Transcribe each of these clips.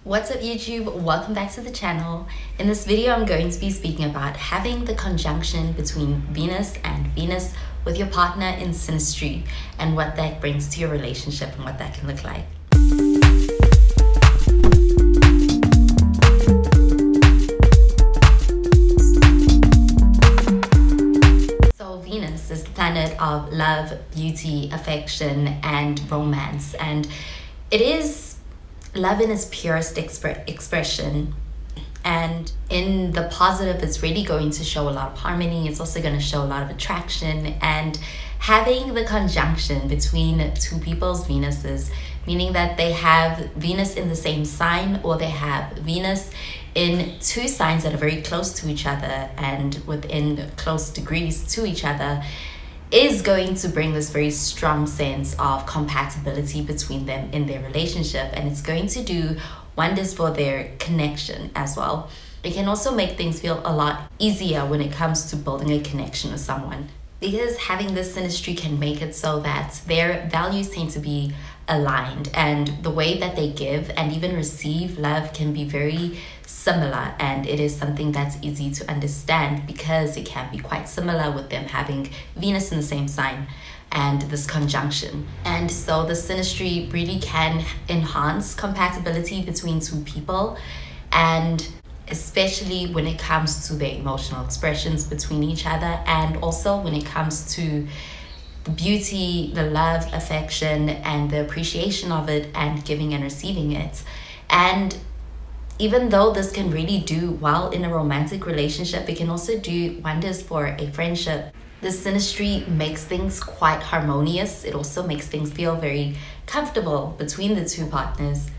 What's up YouTube? Welcome back to the channel. In this video I'm going to be speaking about having the conjunction between Venus and Venus with your partner in synastry and what that brings to your relationship and what that can look like. So Venus is the planet of love, beauty, affection and romance, and it is love in its purest expression. And in the positive, it's really going to show a lot of harmony. It's also going to show a lot of attraction. And having the conjunction between two people's Venuses, meaning that they have Venus in the same sign or they have Venus in two signs that are very close to each other and within close degrees to each other, is going to bring this very strong sense of compatibility between them in their relationship, and it's going to do wonders for their connection as well. It can also make things feel a lot easier when it comes to building a connection with someone, because having this synastry can make it so that their values tend to be aligned, and the way that they give and even receive love can be very similar, and it is something that's easy to understand because it can be quite similar with them having Venus in the same sign and this conjunction. And so the synastry really can enhance compatibility between two people, and especially when it comes to their emotional expressions between each other, and also when it comes to the beauty, the love, affection, and the appreciation of it, and giving and receiving it. And even though this can really do well in a romantic relationship, it can also do wonders for a friendship. The synastry makes things quite harmonious. It also makes things feel very comfortable between the two partners.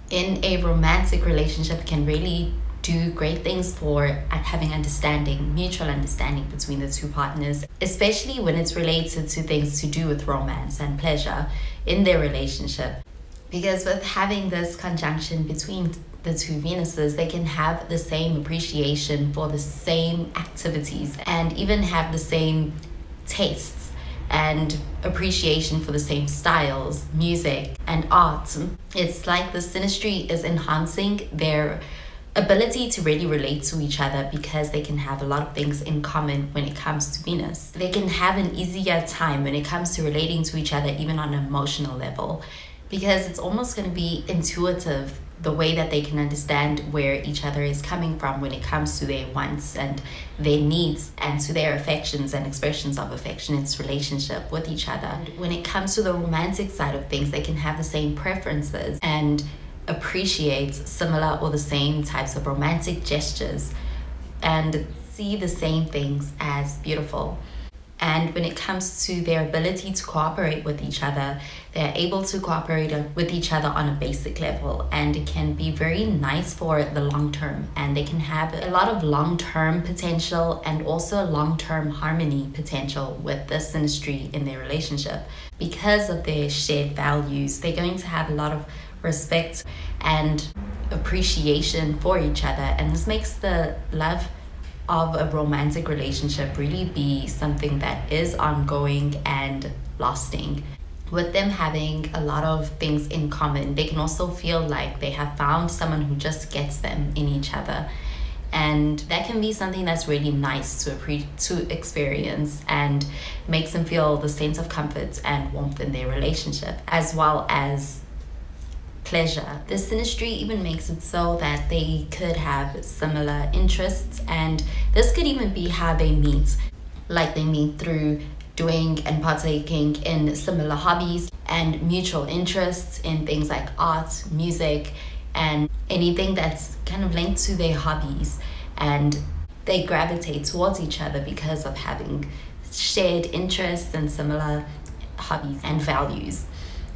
In a romantic relationship, it can really do great things for having understanding, mutual understanding between the two partners, especially when it's related to things to do with romance and pleasure in their relationship. Because with having this conjunction between the two Venuses, they can have the same appreciation for the same activities and even have the same tastes and appreciation for the same styles, music and art. It's like the synastry is enhancing their ability to really relate to each other, because they can have a lot of things in common when it comes to Venus. They can have an easier time when it comes to relating to each other, even on an emotional level, because it's almost going to be intuitive, the way that they can understand where each other is coming from when it comes to their wants and their needs, and to their affections and expressions of affection in its relationship with each other. And when it comes to the romantic side of things, they can have the same preferences and appreciate similar or the same types of romantic gestures and see the same things as beautiful. And when it comes to their ability to cooperate with each other, they're able to cooperate with each other on a basic level, and it can be very nice for the long term, and they can have a lot of long-term potential and also long-term harmony potential with the synastry in their relationship. Because of their shared values, they're going to have a lot of respect and appreciation for each other, and this makes the love of a romantic relationship really be something that is ongoing and lasting. With them having a lot of things in common, they can also feel like they have found someone who just gets them in each other, and that can be something that's really nice to experience and makes them feel the sense of comfort and warmth in their relationship, as well as pleasure. The synastry even makes it so that they could have similar interests, and this could even be how they meet. Like they meet through doing and partaking in similar hobbies and mutual interests in things like art, music, and anything that's kind of linked to their hobbies, and they gravitate towards each other because of having shared interests and similar hobbies and values.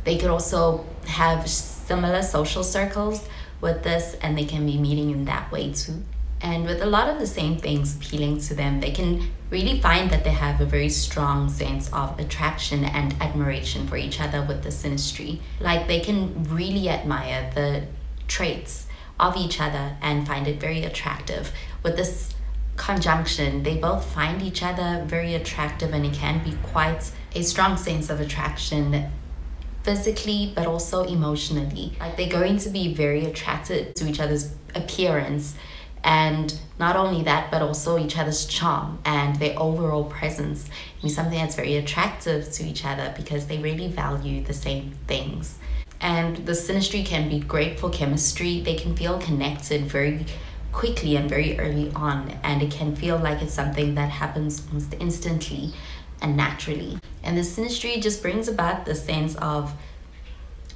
They could also have similar social circles with this, and they can be meeting in that way too. And with a lot of the same things appealing to them, they can really find that they have a very strong sense of attraction and admiration for each other with the synastry. Like they can really admire the traits of each other and find it very attractive. With this conjunction, they both find each other very attractive, and it can be quite a strong sense of attraction physically but also emotionally. Like, they're going to be very attracted to each other's appearance, and not only that, but also each other's charm and their overall presence be something that's very attractive to each other because they really value the same things. And the synastry can be great for chemistry. They can feel connected very quickly and very early on, and it can feel like it's something that happens almost instantly and naturally. And the synastry just brings about the sense of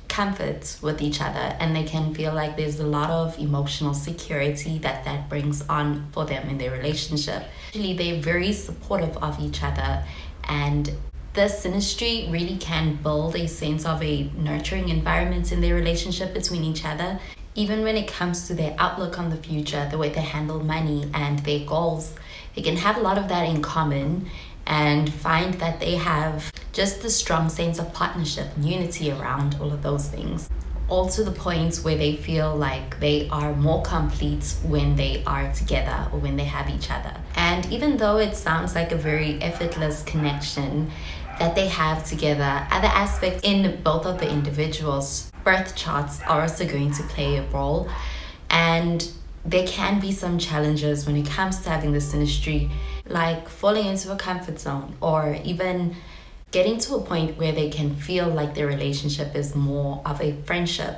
comfort with each other, and they can feel like there's a lot of emotional security that brings on for them in their relationship. Actually, they're very supportive of each other, and the synastry really can build a sense of a nurturing environment in their relationship between each other. Even when it comes to their outlook on the future, the way they handle money and their goals, they can have a lot of that in common and find that they have just the strong sense of partnership and unity around all of those things. All to the point where they feel like they are more complete when they are together or when they have each other. And even though it sounds like a very effortless connection that they have together, other aspects in both of the individuals' birth charts are also going to play a role. And there can be some challenges when it comes to having the synastry, like falling into a comfort zone, or even getting to a point where they can feel like their relationship is more of a friendship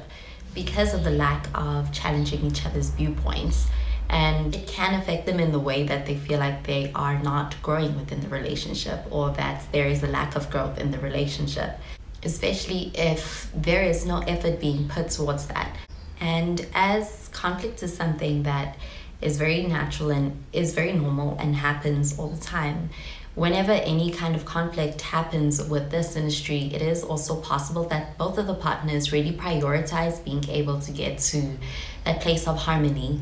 because of the lack of challenging each other's viewpoints. And it can affect them in the way that they feel like they are not growing within the relationship, or that there is a lack of growth in the relationship, especially if there is no effort being put towards that. And as conflict is something that is very natural and is very normal and happens all the time, whenever any kind of conflict happens with this synastry, it is also possible that both of the partners really prioritize being able to get to that place of harmony.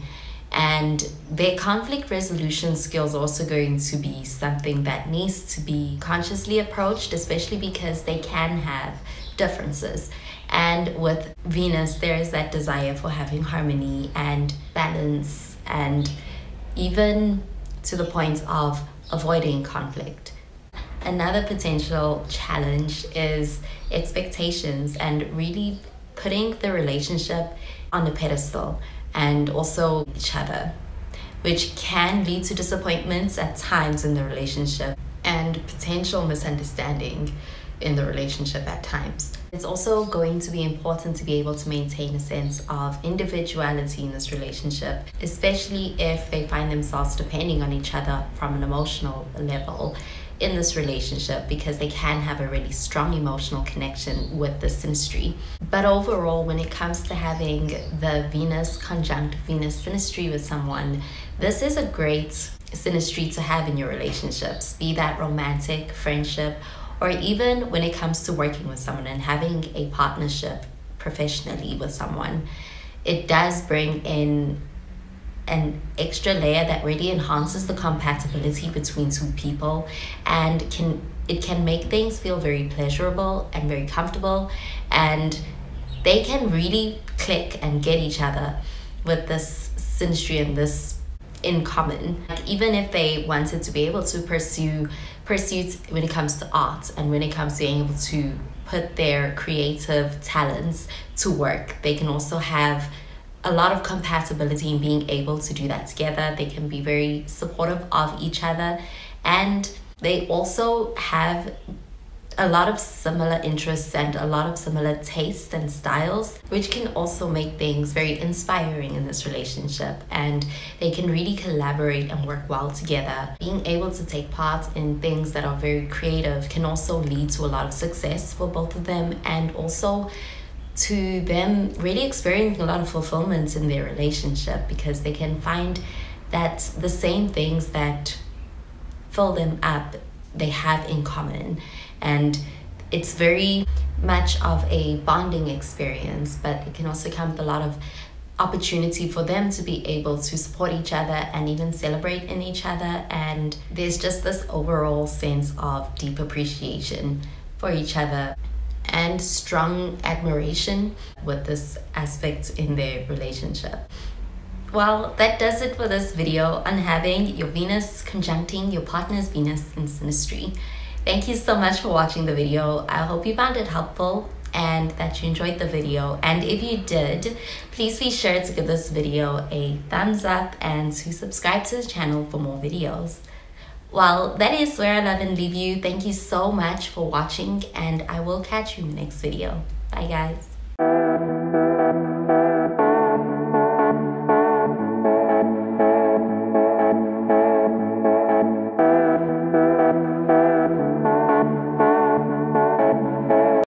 And their conflict resolution skills are also going to be something that needs to be consciously approached, especially because they can have differences. And with Venus, there is that desire for having harmony and balance, and even to the point of avoiding conflict. Another potential challenge is expectations and really putting the relationship on a pedestal, and also each other, which can lead to disappointments at times in the relationship and potential misunderstanding in the relationship at times. It's also going to be important to be able to maintain a sense of individuality in this relationship, especially if they find themselves depending on each other from an emotional level in this relationship, because they can have a really strong emotional connection with the synastry. But overall, when it comes to having the Venus conjunct Venus synastry with someone, this is a great synastry to have in your relationships, be that romantic, friendship, or even when it comes to working with someone and having a partnership professionally with someone. It does bring in an extra layer that really enhances the compatibility between two people, and it can make things feel very pleasurable and very comfortable, and they can really click and get each other with this synastry and this in common. Like, even if they wanted to be able to pursue pursuits when it comes to art and when it comes to being able to put their creative talents to work, they can also have a lot of compatibility in being able to do that together. They can be very supportive of each other, and they also have a lot of similar interests and a lot of similar tastes and styles, which can also make things very inspiring in this relationship, and they can really collaborate and work well together. Being able to take part in things that are very creative can also lead to a lot of success for both of them, and also to them really experiencing a lot of fulfillment in their relationship, because they can find that the same things that fill them up they have in common, and it's very much of a bonding experience. But it can also come with a lot of opportunity for them to be able to support each other and even celebrate in each other, and there's just this overall sense of deep appreciation for each other and strong admiration with this aspect in their relationship. Well, that does it for this video on having your Venus conjuncting your partner's Venus in synastry. Thank you so much for watching the video. I hope you found it helpful. and that you enjoyed the video. And if you did, please be sure to give this video a thumbs up and to subscribe to the channel for more videos. Well, that is where I love and leave you. Thank you so much for watching, and I will catch you in the next video. Bye guys.